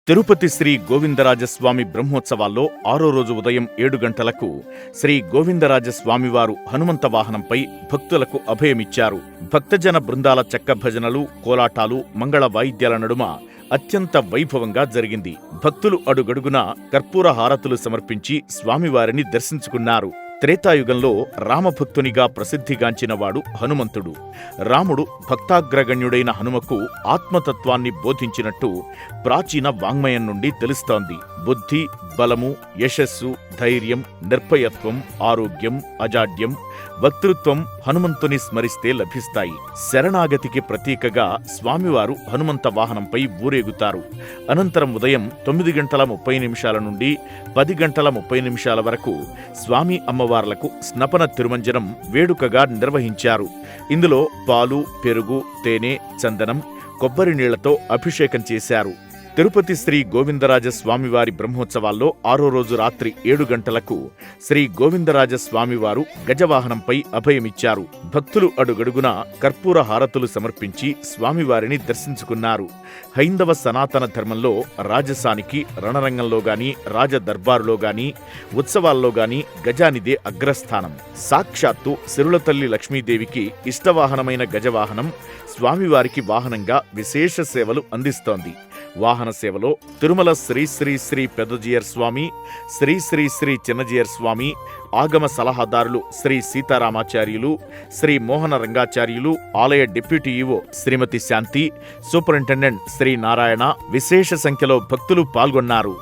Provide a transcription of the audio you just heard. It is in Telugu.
తిరుపతి శ్రీ గోవిందరాజస్వామి బ్రహ్మోత్సవాల్లో 6వ రోజు ఉదయం 7 గంటలకు శ్రీ గోవిందరాజస్వామివారు హనుమంత వాహనంపై భక్తులకు అభయమిచ్చారు. భక్తజన బృందాల చెక్క భజనలు, కోలాటాలు, మంగళ వాయిద్యాల నడుమ అత్యంత వైభవంగా జరిగింది. భక్తులు అడుగడుగునా కర్పూర హారతులు సమర్పించి స్వామివారిని దర్శించుకున్నారు. త్రేతాయుగంలో రామభక్తునిగా ప్రసిద్ధిగాంచినవాడు హనుమంతుడు. రాముడు భక్తాగ్రగణ్యుడైన హనుమకు ఆత్మతత్వాన్ని బోధించినట్టు ప్రాచీన వాంగ్మయం నుండి తెలుస్తోంది. బుద్ధి, బలము, యశస్సు, ధైర్యం, నిర్భయత్వం, ఆరోగ్యం, అజాడ్యం, వక్తృత్వం హనుమంతుని స్మరిస్తే లభిస్తాయి. శరణాగతికి ప్రతీకగా స్వామివారు హనుమంత వాహనంపై ఊరేగుతారు. అనంతరం ఉదయం 9:30 నుండి 10:30 వరకు స్వామి అమ్మవార్లకు స్నపన తిరుమంజనం వేడుకగా నిర్వహించారు. ఇందులో పాలు, పెరుగు, తేనె, చందనం, కొబ్బరి నీళ్లతో అభిషేకం చేశారు. తిరుపతి శ్రీ గోవిందరాజస్వామివారి బ్రహ్మోత్సవాల్లో 6వ రోజు రాత్రి 7 గంటలకు శ్రీ గోవిందరాజస్వామివారు గజవాహనంపై అభయమిచ్చారు. భక్తులు అడుగడుగునా కర్పూర హారతులు సమర్పించి స్వామివారిని దర్శించుకున్నారు. హైందవ సనాతన ధర్మంలో రాజసానికి రణరంగంలో గాని, రాజదర్బారులో గాని, ఉత్సవాల్లో గాని గజానిదే అగ్రస్థానం. సాక్షాత్తు సిరుల తల్లి లక్ష్మీదేవికి ఇష్టవాహనమైన గజవాహనం స్వామివారికి వాహనంగా విశేష సేవలు అందిస్తోంది. వాహన సేవలో తిరుమల శ్రీ శ్రీ శ్రీ పెద్దజీయర్ స్వామి, శ్రీ శ్రీ శ్రీ చిన్నజీయర్ స్వామి, ఆగమ సలహాదారులు శ్రీ సీతారామాచార్యులు, శ్రీ మోహన రంగాచార్యులు, ఆలయ డిప్యూటీ ఈవో శ్రీమతి శాంతి, సూపరింటెండెంట్ శ్రీ నారాయణ, విశేష సంఖ్యలో భక్తులు పాల్గొన్నారు.